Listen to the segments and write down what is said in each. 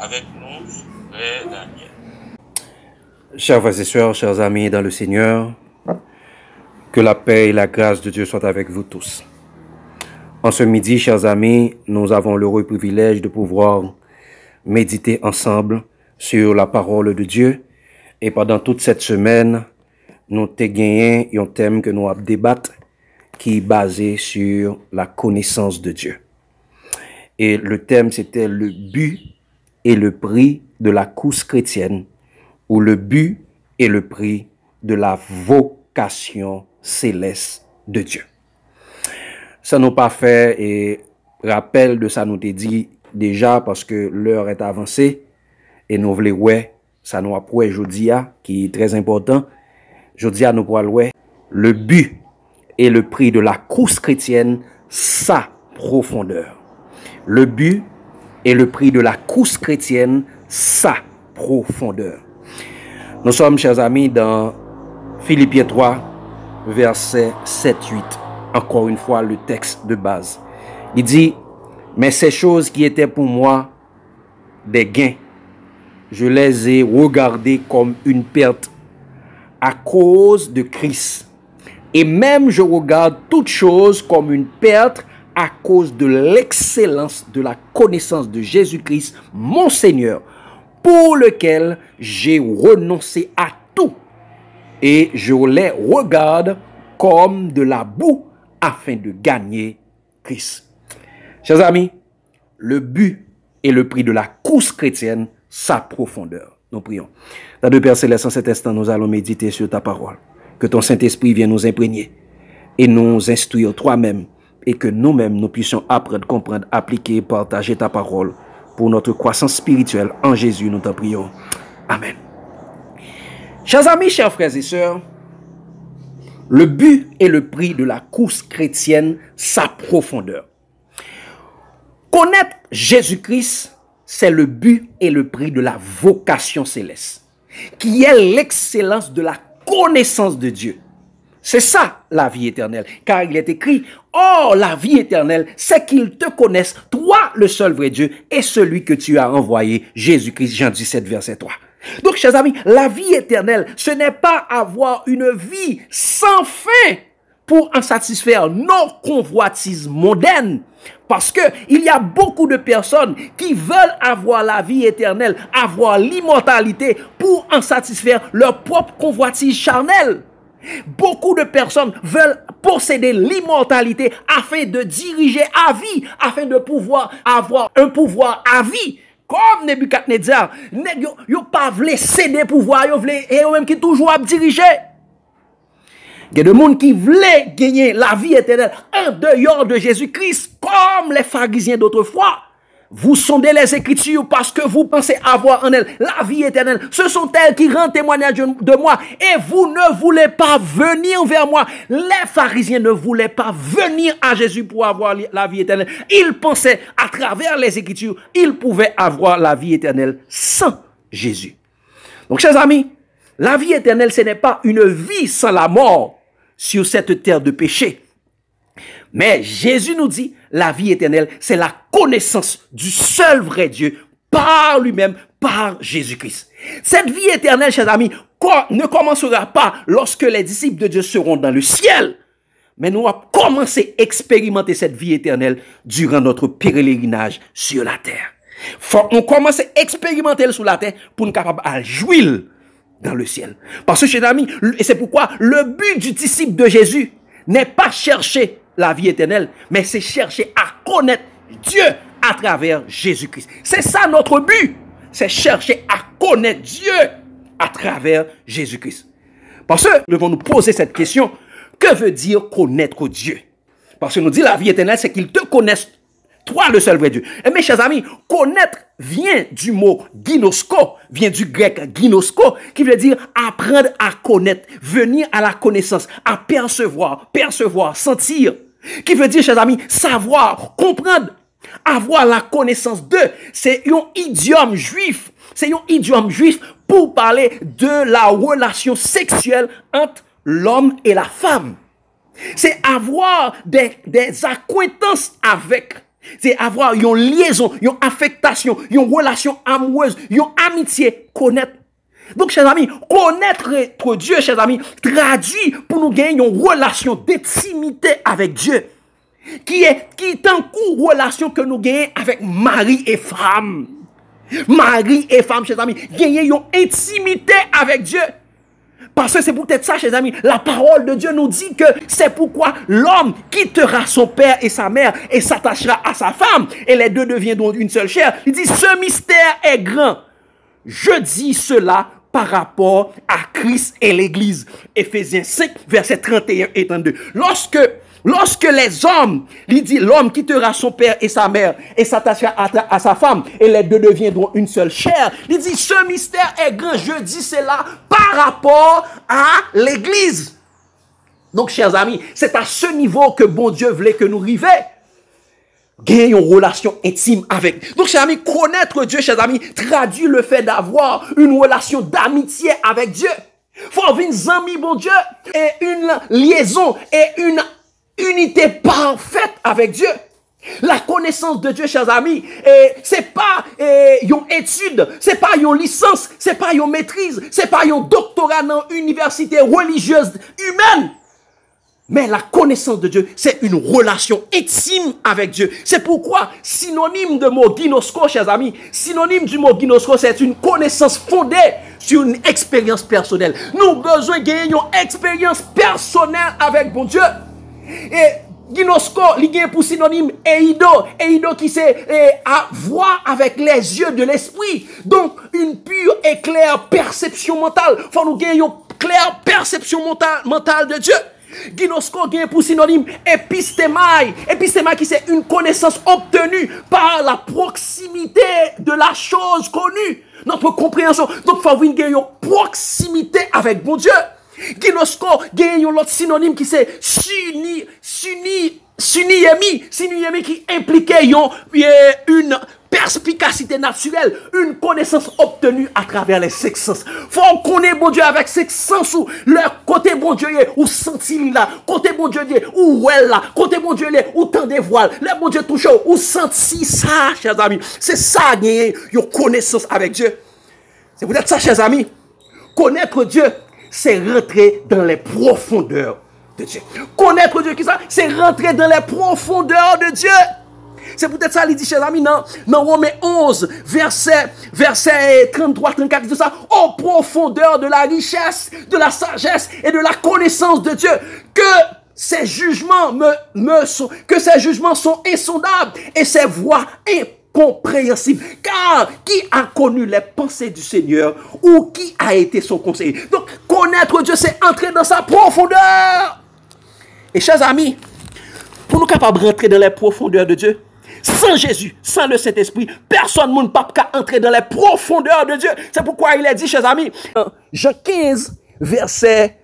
Avec nous, Frère Daniel. Chers frères et sœurs, chers amis dans le Seigneur, que la paix et la grâce de Dieu soient avec vous tous. En ce midi, chers amis, nous avons l'heureux privilège de pouvoir méditer ensemble sur la parole de Dieu. Et pendant toute cette semaine, nous avons gagné un thème que nous avons débattu qui est basé sur la connaissance de Dieu. Et le thème, c'était le but et le prix de la course chrétienne, ou le but et le prix de la vocation céleste de Dieu. Ça nous pas fait et rappel de ça nous t'ai dit déjà parce que l'heure est avancée et nous voulons ouais ça nous après jodia qui est très important. Jodia nous pourrons ouais le but et le prix de la course chrétienne, sa profondeur. Le but et le prix de la course chrétienne, sa profondeur. Nous sommes, chers amis, dans Philippiens 3, versets 7-8. Encore une fois, le texte de base. Il dit, « Mais ces choses qui étaient pour moi des gains, je les ai regardées comme une perte à cause de Christ. Et même je regarde toutes choses comme une perte à cause de l'excellence de la connaissance de Jésus-Christ, mon Seigneur, pour lequel j'ai renoncé à tout. Et je les regarde comme de la boue afin de gagner Christ. » Chers amis, le but et le prix de la course chrétienne, sa profondeur. Nous prions. Dans le Père Céleste, en cet instant, nous allons méditer sur ta parole. Que ton Saint-Esprit vienne nous imprégner et nous instruire toi-même et que nous-mêmes, nous puissions apprendre, comprendre, appliquer, partager ta parole pour notre croissance spirituelle. En Jésus, nous t'en prions. Amen. Chers amis, chers frères et sœurs, le but et le prix de la course chrétienne, sa profondeur. Connaître Jésus-Christ, c'est le but et le prix de la vocation céleste, qui est l'excellence de la connaissance de Dieu. C'est ça la vie éternelle, car il est écrit, « Oh, la vie éternelle, c'est qu'ils te connaissent, toi le seul vrai Dieu, et celui que tu as envoyé, Jésus-Christ. » Jean 17, verset 3. Donc, chers amis, la vie éternelle, ce n'est pas avoir une vie sans fin pour en satisfaire nos convoitises mondaines. Parce que il y a beaucoup de personnes qui veulent avoir la vie éternelle, avoir l'immortalité pour en satisfaire leur propre convoitise charnelle. Beaucoup de personnes veulent posséder l'immortalité afin de diriger à vie, afin de pouvoir avoir un pouvoir à vie. Comme Nebuchadnezzar, yo pas voulu céder pouvoir, yo voulu et même qui toujours à diriger. Il y a des gens qui voulaient gagner la vie éternelle en dehors de Jésus-Christ, comme les pharisiens d'autrefois. Vous sondez les Écritures parce que vous pensez avoir en elles la vie éternelle. Ce sont elles qui rendent témoignage de moi. Et vous ne voulez pas venir vers moi. Les pharisiens ne voulaient pas venir à Jésus pour avoir la vie éternelle. Ils pensaient à travers les Écritures, ils pouvaient avoir la vie éternelle sans Jésus. Donc, chers amis, la vie éternelle, ce n'est pas une vie sans la mort sur cette terre de péché. Mais Jésus nous dit, la vie éternelle, c'est la connaissance du seul vrai Dieu par lui-même, par Jésus-Christ. Cette vie éternelle, chers amis, ne commencera pas lorsque les disciples de Dieu seront dans le ciel. Mais nous allons commencer à expérimenter cette vie éternelle durant notre pèlerinage sur la terre. On commence à expérimenter sur la terre pour nous capables à jouir dans le ciel. Parce que, chers amis, et c'est pourquoi le but du disciple de Jésus n'est pas chercher la vie éternelle, mais c'est chercher à connaître Dieu à travers Jésus-Christ. C'est ça notre but. C'est chercher à connaître Dieu à travers Jésus-Christ. Parce que nous devons nous poser cette question, que veut dire connaître Dieu? Parce que nous dit la vie éternelle, c'est qu'ils te connaissent, toi le seul vrai Dieu. Et mes chers amis, connaître vient du mot ginosko, vient du grec ginosko, qui veut dire apprendre à connaître, venir à la connaissance, à percevoir, sentir. Qui veut dire, chers amis, savoir, comprendre, avoir la connaissance d'eux. C'est un idiome juif. C'est un idiome juif pour parler de la relation sexuelle entre l'homme et la femme. C'est avoir des acquaintances avec C'est avoir une liaison, une affectation, une relation amoureuse, une amitié, connaître. Donc, chers amis, connaître Dieu, chers amis, traduit pour nous gagner une relation d'intimité avec Dieu. Qui est un coup relation que nous gagnons avec mari et femme. Mari et femme, chers amis, gagner une intimité avec Dieu. Parce que c'est peut-être ça, chers amis, la parole de Dieu nous dit que c'est pourquoi l'homme quittera son père et sa mère et s'attachera à sa femme et les deux deviendront une seule chair. Il dit, ce mystère est grand. Je dis cela par rapport à Christ et l'Église. Éphésiens 5, versets 31 et 32. Lorsque les hommes, il dit, l'homme quittera son père et sa mère et s'attachera à sa femme et les deux deviendront une seule chair. Il dit, ce mystère est grand. Je dis cela par rapport à l'Église. Donc, chers amis, c'est à ce niveau que bon Dieu voulait que nous arrivions. Gagner une relation intime avec. Donc, chers amis, connaître Dieu, chers amis, traduit le fait d'avoir une relation d'amitié avec Dieu. Faut avoir une amie, bon Dieu, et une liaison et une unité parfaite avec Dieu. La connaissance de Dieu, chers amis, c'est pas une étude, c'est pas une licence, c'est pas une maîtrise, c'est pas un doctorat dans une université religieuse humaine. Mais la connaissance de Dieu, c'est une relation intime avec Dieu. C'est pourquoi, synonyme de mot ginosko, chers amis, synonyme du mot ginosko, c'est une connaissance fondée sur une expérience personnelle. Nous avons besoin de gagner une expérience personnelle avec bon Dieu. Et ginosko, il y a pour synonyme eido. Eido qui c'est à voir avec les yeux de l'esprit. Donc, une pure et claire perception mentale. Il faut nous gagner une claire perception mentale de Dieu. Ginosko gagne pour synonyme épistémai. Épistémai qui c'est une connaissance obtenue par la proximité de la chose connue. Notre compréhension. Donc, il faut avoir une proximité avec bon Dieu. Ginosko gagne l'autre synonyme qui c'est Suniemi qui impliquait une perspicacité naturelle, une connaissance obtenue à travers les cinq sens. Faut connaître bon Dieu avec cinq sens ou leur côté bon Dieu ou sentir là, côté bon Dieu ou ouais là, côté bon Dieu ou tant des voiles, le bon Dieu touche ou sentir ça, chers amis. C'est ça gagner une connaissance avec Dieu. C'est peut-être ça, chers amis. Connaître Dieu, c'est rentrer dans les profondeurs de Dieu. Connaître Dieu, qui ça? C'est rentrer dans les profondeurs de Dieu. C'est peut-être ça, il dit, chers amis, dans Romains 11, verset 33, 34, tout ça, aux profondeurs de la richesse, de la sagesse et de la connaissance de Dieu, que ses jugements sont insondables et ses voies incompréhensibles. Car qui a connu les pensées du Seigneur ou qui a été son conseiller? Donc, connaître Dieu, c'est entrer dans sa profondeur. Et chers amis, pour nous capables de rentrer dans les profondeurs de Dieu, sans Jésus, sans le Saint-Esprit, personne ne peut pas entrer dans les profondeurs de Dieu. C'est pourquoi il a dit, chers amis, Jean 15, verset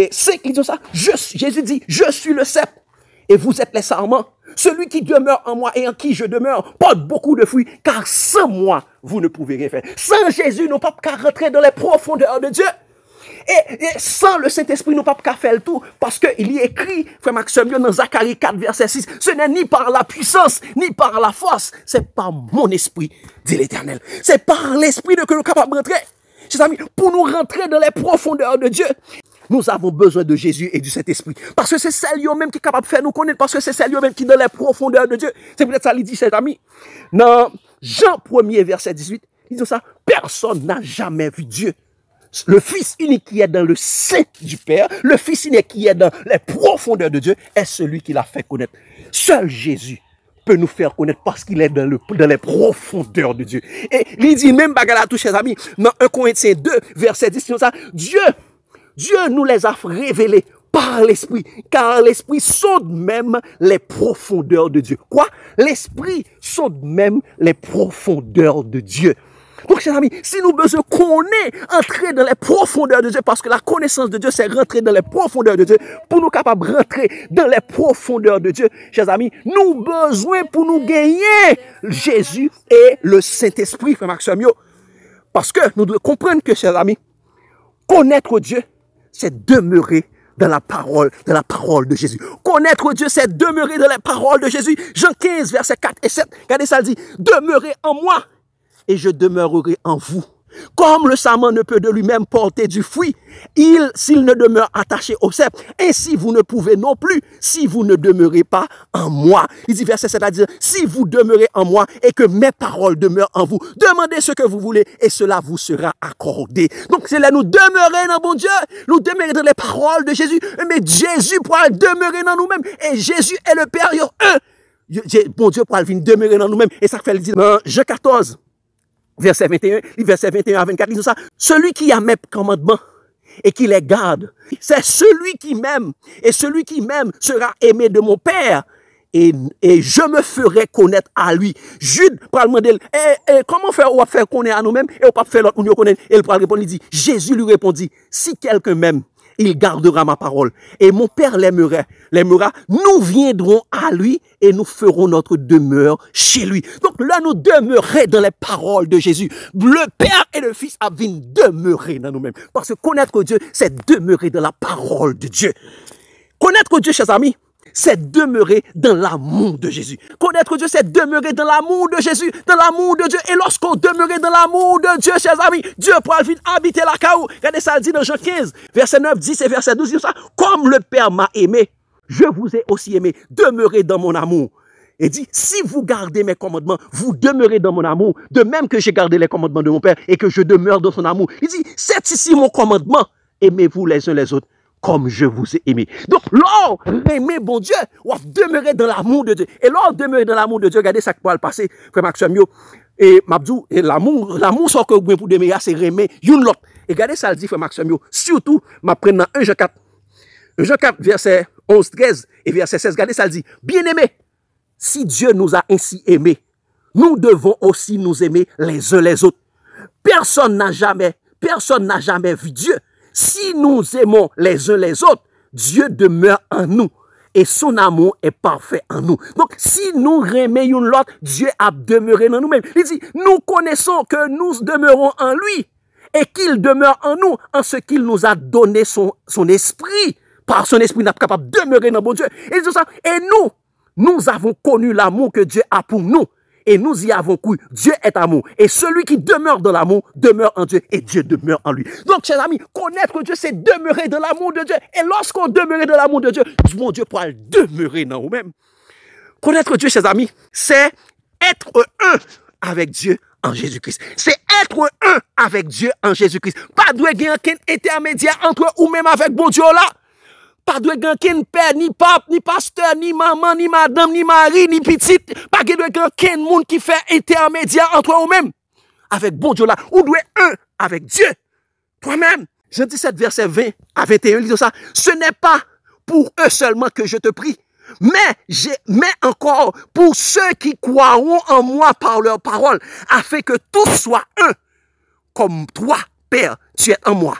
5, il dit ça. Jésus dit, je suis le cep et vous êtes les sarments. Celui qui demeure en moi et en qui je demeure porte beaucoup de fruits, car sans moi, vous ne pouvez rien faire. Sans Jésus, nous ne pouvons pas rentrer dans les profondeurs de Dieu. Et sans le Saint-Esprit, nous ne pouvons pas faire le tout. Parce qu'il y est écrit, frère Maxime, dans Zacharie 4, verset 6, ce n'est ni par la puissance, ni par la force, c'est par mon esprit, dit l'Éternel. C'est par l'esprit que nous sommes capables de rentrer. Chers amis, pour nous rentrer dans les profondeurs de Dieu, nous avons besoin de Jésus et du Saint-Esprit. Parce que c'est celle-là même qui est capable de faire nous connaître. Parce que c'est celle-là même qui est dans les profondeurs de Dieu. C'est peut-être ça, il dit, chers amis. Dans Jean 1er, verset 18, il dit ça, personne n'a jamais vu Dieu. Le Fils unique qui est dans le sein du Père, le Fils unique qui est dans les profondeurs de Dieu, est celui qui l'a fait connaître. Seul Jésus peut nous faire connaître parce qu'il est dans les profondeurs de Dieu. Et il dit même bagarre à tous, chers amis, dans 1 Corinthiens 2, verset 10, il dit ça, Dieu nous les a révélés par l'Esprit, car l'Esprit sonde même les profondeurs de Dieu. Quoi? L'Esprit sonde même les profondeurs de Dieu. Donc, chers amis, si nous besoin qu'on ait entrer dans les profondeurs de Dieu, parce que la connaissance de Dieu, c'est rentrer dans les profondeurs de Dieu, pour nous capables de rentrer dans les profondeurs de Dieu, chers amis, nous besoin pour nous gagner Jésus et le Saint-Esprit, frère Maxime. Parce que nous devons comprendre que, chers amis, connaître Dieu, c'est demeurer dans la parole de Jésus. Connaître Dieu, c'est demeurer dans la parole de Jésus. Jean 15, versets 4 et 7. Regardez ça, dit, demeurez en moi et je demeurerai en vous. Comme le sarment ne peut de lui-même porter du fruit, s'il ne demeure attaché au cep, ainsi vous ne pouvez non plus si vous ne demeurez pas en moi. Il dit verset 7 à dire, si vous demeurez en moi et que mes paroles demeurent en vous, demandez ce que vous voulez et cela vous sera accordé. Donc c'est là nous demeurer dans bon Dieu, nous demeurer dans les paroles de Jésus, mais Jésus pourra demeurer dans nous-mêmes et Jésus est le Père, bon Dieu pourra venir demeurer dans nous-mêmes et ça fait le dire dans Jean 14. Verset 21 à 24, il dit ça. Celui qui a mes commandements et qui les garde, c'est celui qui m'aime. Et celui qui m'aime sera aimé de mon Père. Et je me ferai connaître à lui. Jude, pour demander, comment faire connaître à nous-mêmes et on pas faire l'autre pour nous connaître. Et il pourra répondre, il dit, Jésus lui répondit, si quelqu'un m'aime, il gardera ma parole. Et mon Père l'aimera. Nous viendrons à lui et nous ferons notre demeure chez lui. Donc là, nous demeurons dans les paroles de Jésus. Le Père et le Fils viennent demeurer dans nous-mêmes. Parce que connaître Dieu, c'est demeurer dans la parole de Dieu. Connaître Dieu, chers amis, c'est demeurer dans l'amour de Jésus. Connaître Dieu, c'est demeurer dans l'amour de Jésus, dans l'amour de Dieu. Et lorsqu'on demeurait dans l'amour de Dieu, chers amis, Dieu pourra venir habiter la caou. Regardez ça, il dit dans Jean 15, verset 9, 10 et verset 12, il dit ça. Comme le Père m'a aimé, je vous ai aussi aimé. Demeurez dans mon amour. Et dit, si vous gardez mes commandements, vous demeurez dans mon amour, de même que j'ai gardé les commandements de mon Père et que je demeure dans son amour. Il dit, c'est ici mon commandement. Aimez-vous les uns les autres comme je vous ai aimé. Donc, lors aimer bon Dieu, on demeurer dans l'amour de Dieu. Et lors demeurer dans l'amour de Dieu, regardez ça qui pourra le passer, frère Maxime, et Mabdou, et l'amour sans que vous pour demeurer, c'est aimer une l'autre. Et regardez ça le dit, frère Maxime, surtout, ma prenne dans 1 Jean 4. 1 Jean 4, verset 11, 13 et verset 16, regardez ça le dit, bien aimé, si Dieu nous a ainsi aimés, nous devons aussi nous aimer les uns les autres. Personne n'a jamais vu Dieu. Si nous aimons les uns les autres, Dieu demeure en nous et son amour est parfait en nous. Donc, si nous aimons l'autre, Dieu a demeuré dans nous-mêmes. Il dit, nous connaissons que nous demeurons en lui et qu'il demeure en nous en ce qu'il nous a donné son esprit. Par son esprit, nous sommes capables de demeurer dans bon Dieu. Et dit ça. Et nous avons connu l'amour que Dieu a pour nous. Et nous y avons cru. Dieu est amour. Et celui qui demeure dans l'amour demeure en Dieu et Dieu demeure en lui. Donc, chers amis, connaître Dieu, c'est demeurer dans l'amour de Dieu. Et lorsqu'on demeure dans l'amour de Dieu, mon Dieu pourra demeurer dans nous-mêmes. Connaître Dieu, chers amis, c'est être un avec Dieu en Jésus-Christ. C'est être un avec Dieu en Jésus-Christ. Pas de gagner aucun intermédiaire entre ou même avec bon Dieu là. Pas de gagner père, ni pape, ni pasteur, ni maman, ni madame, ni mari, ni petite. Pas de gagner monde qui fait intermédiaire entre vous-même. Avec bon Dieu là. Ou doit un avec Dieu. Toi-même. Jean 17, verset 20 à 21, il dit ça. Ce n'est pas pour eux seulement que je te prie. Mais encore pour ceux qui croiront en moi par leur parole, afin que tous soient un. Comme toi, Père, tu es en moi.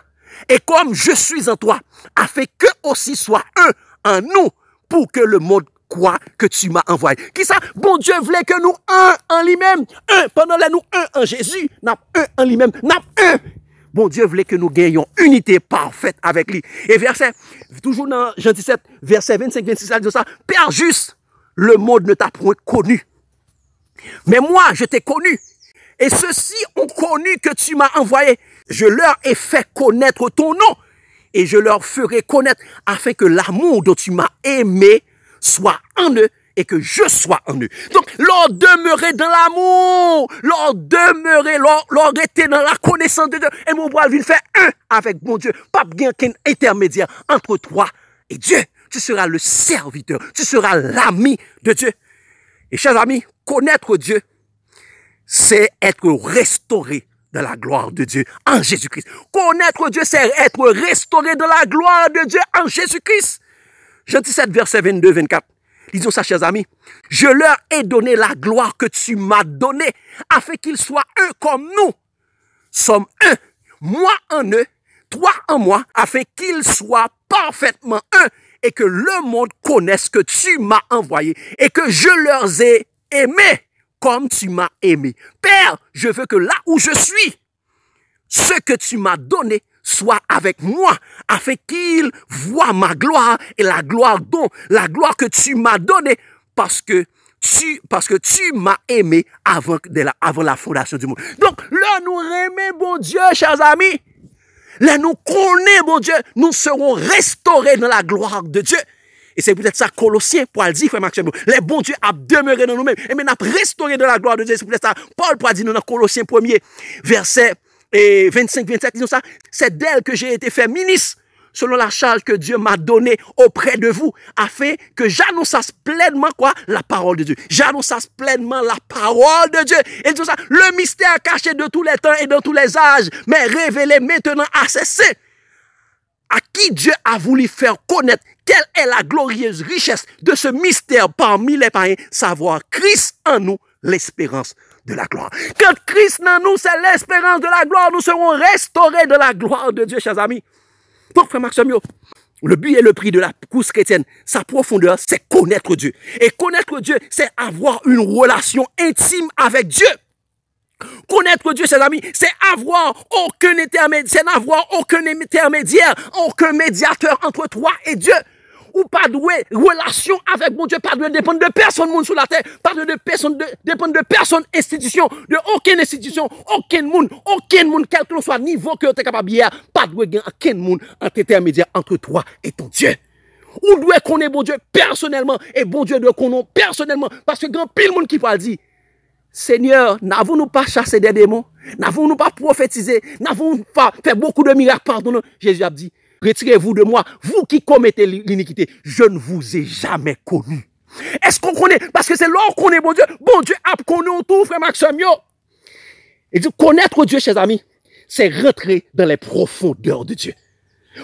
Et comme je suis en toi, afin que aussi soit un en nous, pour que le monde croit que tu m'as envoyé. Qui ça? Bon Dieu voulait que nous un en lui-même, un, pendant là nous un en Jésus, n'a un en lui-même, n'a un. Bon Dieu voulait que nous gagnions unité parfaite avec lui. Et verset, toujours dans Jean 17, verset 25-26, il dit ça, Père juste, le monde ne t'a point connu. Mais moi, je t'ai connu. Et ceux-ci ont connu que tu m'as envoyé. Je leur ai fait connaître ton nom et je leur ferai connaître afin que l'amour dont tu m'as aimé soit en eux et que je sois en eux. Donc, leur demeurer dans l'amour, leur demeurer, leur rester dans la connaissance de Dieu. Et mon bras vient faire un avec mon Dieu. Pas bien qu'un intermédiaire entre toi et Dieu. Tu seras le serviteur, tu seras l'ami de Dieu. Et chers amis, connaître Dieu, c'est être restauré de la gloire de Dieu en Jésus-Christ. Connaître Dieu, c'est être restauré de la gloire de Dieu en Jésus-Christ. Jean 17, verset 22-24. Disons ça, chers amis. Je leur ai donné la gloire que tu m'as donnée, afin qu'ils soient un comme nous sommes un. Moi en eux, toi en moi, afin qu'ils soient parfaitement un, et que le monde connaisse que tu m'as envoyé, et que je leur ai aimé comme tu m'as aimé. Père, je veux que là où je suis, ce que tu m'as donné soit avec moi, afin qu'il voie ma gloire et la gloire que tu m'as donnée, parce que tu m'as aimé avant la fondation du monde. Donc, là, nous aimons bon Dieu, chers amis. Là, nous connaissons bon Dieu. Nous serons restaurés dans la gloire de Dieu. Et c'est peut-être ça, Colossiens, Paul dit, frère Maxime, les bons dieux a demeuré dans nous-mêmes. Et maintenant, restauré dans la gloire de Dieu. C'est peut-être ça, Paul Paul dit dans Colossiens 1er, verset 25-27, disons ça, c'est d'elle que j'ai été fait ministre, selon la charge que Dieu m'a donnée auprès de vous, afin que j'annonçasse pleinement quoi? La parole de Dieu. J'annonçasse pleinement la parole de Dieu. Et disons ça, le mystère caché de tous les temps et dans tous les âges, mais révélé maintenant à ses saints, à qui Dieu a voulu faire connaître quelle est la glorieuse richesse de ce mystère parmi les païens, savoir Christ en nous, l'espérance de la gloire. Quand Christ en nous, c'est l'espérance de la gloire, nous serons restaurés de la gloire de Dieu, chers amis. Donc, frère Maxime, le but et le prix de la course chrétienne, sa profondeur, c'est connaître Dieu. Et connaître Dieu, c'est avoir une relation intime avec Dieu. Connaître Dieu, chers amis, c'est n'avoir aucun intermédiaire, aucun médiateur entre toi et Dieu. Ou pas de relation avec mon Dieu, pas de dépendre de personne monde sur la terre, pas de dépendre de personne, institution, de aucune institution, aucun monde, quel que soit niveau que tu es capable de pas de aucun monde intermédiaire entre toi et ton Dieu. Ou doit connaître bon Dieu personnellement, et bon Dieu doit connaître personnellement, parce que grand pile monde qui parle dit, Seigneur, n'avons-nous pas chassé des démons? N'avons-nous pas prophétisé? N'avons-nous pas fait beaucoup de miracles? Pardon, Jésus a dit, retirez-vous de moi, vous qui commettez l'iniquité, je ne vous ai jamais connu. Est-ce qu'on connaît? Parce que c'est là qu'on connaît bon Dieu a connu tout, frère Maxime. Et dit, connaître Dieu, chers amis, c'est rentrer dans les profondeurs de Dieu.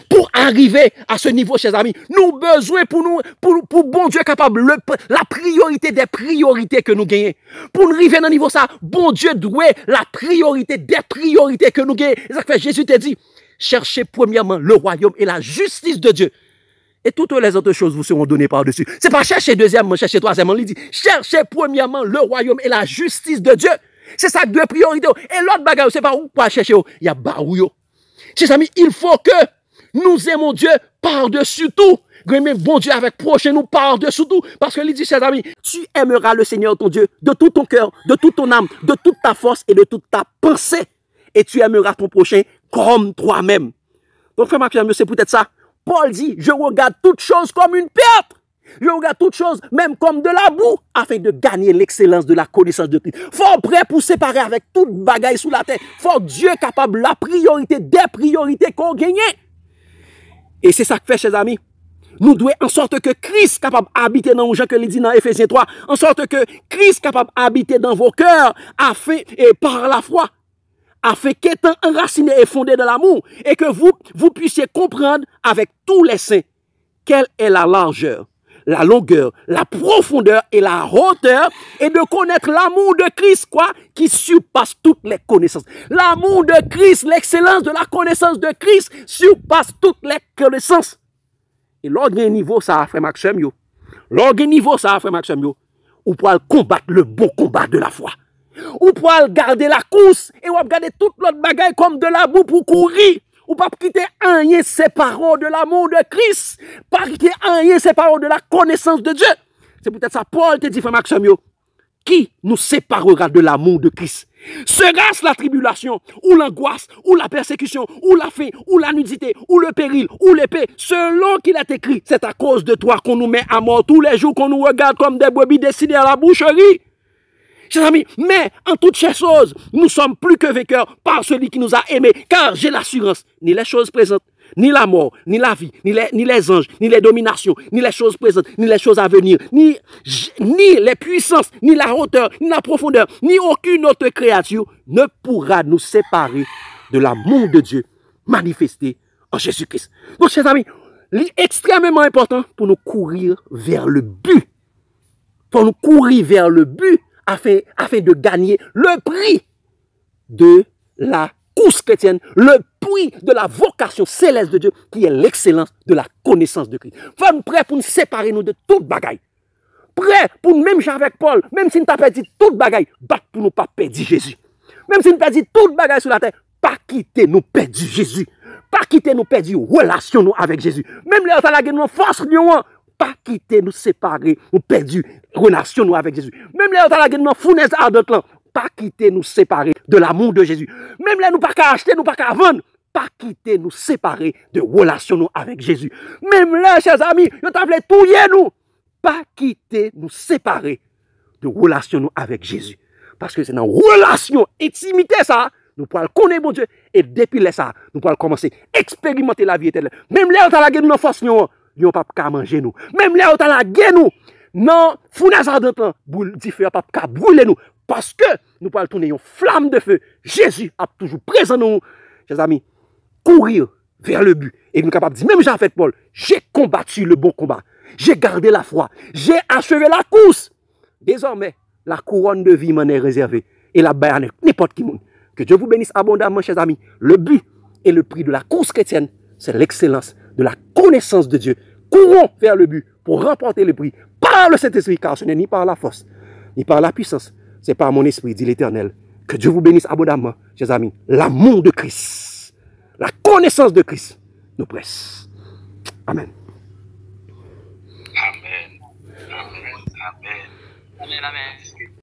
Pour arriver à ce niveau, chers amis, nous avons besoin pour bon Dieu capable, la priorité des priorités que nous gagnons. Pour nous arriver dans le niveau ça, bon Dieu doit la priorité des priorités que nous gagnons. C'est ça que Jésus t'a dit, cherchez premièrement le royaume et la justice de Dieu. Et toutes les autres choses vous seront données par-dessus. C'est pas chercher deuxièmement, chercher troisièmement. Il dit, cherchez premièrement le royaume et la justice de Dieu. C'est ça deux priorités. Et l'autre bagage, c'est pas où pas chercher. Il y a barouille. Chers amis, il faut que nous aimons Dieu par-dessus tout. Bon Dieu avec prochain nous par-dessus tout. Parce que il dit, chers amis, tu aimeras le Seigneur ton Dieu de tout ton cœur, de toute ton âme, de toute ta force et de toute ta pensée. Et tu aimeras ton prochain comme toi-même. Donc, frère Maxime, c'est peut-être ça. Paul dit, je regarde toutes choses comme une perte. Je regarde toutes choses, même comme de la boue, afin de gagner l'excellence de la connaissance de Christ. Faut prêt pour séparer avec toute bagaille sous la terre. Faut Dieu capable la priorité des priorités qu'on gagne. Et c'est ça que fait, chers amis. Nous devons en sorte que Christ capable d'habiter dans nos gens, que il dit dans Ephésiens 3, en sorte que Christ capable d'habiter dans vos cœurs, afin, et par la foi, afin qu'étant enraciné et fondé dans l'amour, et que vous puissiez comprendre avec tous les saints quelle est la largeur, la longueur, la profondeur et la hauteur, et de connaître l'amour de Christ, quoi, qui surpasse toutes les connaissances. L'amour de Christ, l'excellence de la connaissance de Christ surpasse toutes les connaissances. Et l'orgue niveau, ça a fait Maxime, yo. L'orgue niveau, ça a fait Maxime, yo. Ou pour combattre le bon combat de la foi. Ou pour garder la course, et ou garder toute l'autre bagaille comme de la boue pour courir. Ou pas quitter rien séparant de l'amour de Christ. Pas quitter rien séparant de la connaissance de Dieu. C'est peut-être ça, Paul te dit, frère Maxime, yo. Qui nous séparera de l'amour de Christ? Sera-ce la tribulation, ou l'angoisse, ou la persécution, ou la faim, ou la nudité, ou le péril, ou l'épée? Selon qu'il est écrit, c'est à cause de toi qu'on nous met à mort tous les jours, qu'on nous regarde comme des brebis destinées à la boucherie. Chers amis, mais en toutes ces choses, nous sommes plus que vainqueurs par celui qui nous a aimés, car j'ai l'assurance, ni les choses présentes, ni la mort, ni la vie, ni les anges, ni les dominations, ni les choses présentes, ni les choses à venir, ni les puissances, ni la hauteur, ni la profondeur, ni aucune autre créature ne pourra nous séparer de l'amour de Dieu manifesté en Jésus-Christ. Donc, chers amis, c'est extrêmement important pour nous courir vers le but. Pour nous courir vers le but afin de gagner le prix de la course chrétienne, le prix de la vocation céleste de Dieu, qui est l'excellence de la connaissance de Christ. Faut nous prêts pour nous séparer nous de toute bagaille. Prêt pour nous, même avec Paul, même si nous avons perdu toute bagaille, battre pour nous pas perdre Jésus. Même si nous avons perdu toute bagaille sur la terre, pas quitter nous perdre Jésus. pas quitter nous perdre relation nous avec Jésus. Même les autres, nous force nous, pas quitter nous séparer, nous perdu relation nous avec Jésus. Même les autres, nous fournaise ardente là, pas quitter nous séparer de l'amour de Jésus. Même les nous pas qu'à acheter, nous pas qu'à vendre, pas quitter nous séparer de relation nous avec Jésus. Même là, chers amis, nous t'avons tout nous, pas quitter nous séparer de relation nous avec Jésus. Parce que c'est dans relation, intimité ça, nous pourrons connaître bon Dieu et depuis ça, nous pourrons commencer à expérimenter la vie éternelle. Même les autres, nous n'avons force, nous n'avons pas qu'à manger nous. Même les autres, nous non, fournaise ardente, boule différent, pas qu'à brûler nous. Parce que nous pourrons tourner une flamme de feu. Jésus a toujours présent nous, chers amis, courir vers le but. Et nous sommes capables de dire, même Jean-Fait Paul, j'ai combattu le bon combat. J'ai gardé la foi. J'ai achevé la course. Désormais, la couronne de vie m'en est réservée. Et la baille à n'importe qui monde. Que Dieu vous bénisse abondamment, chers amis. Le but et le prix de la course chrétienne, c'est l'excellence de la connaissance de Dieu. Courons vers le but pour remporter le prix par le Saint-Esprit, car ce n'est ni par la force, ni par la puissance, c'est par mon esprit, dit l'Éternel. Que Dieu vous bénisse abondamment, chers amis. L'amour de Christ, la connaissance de Christ nous presse. Amen. Amen. Amen. Amen. Amen, amen.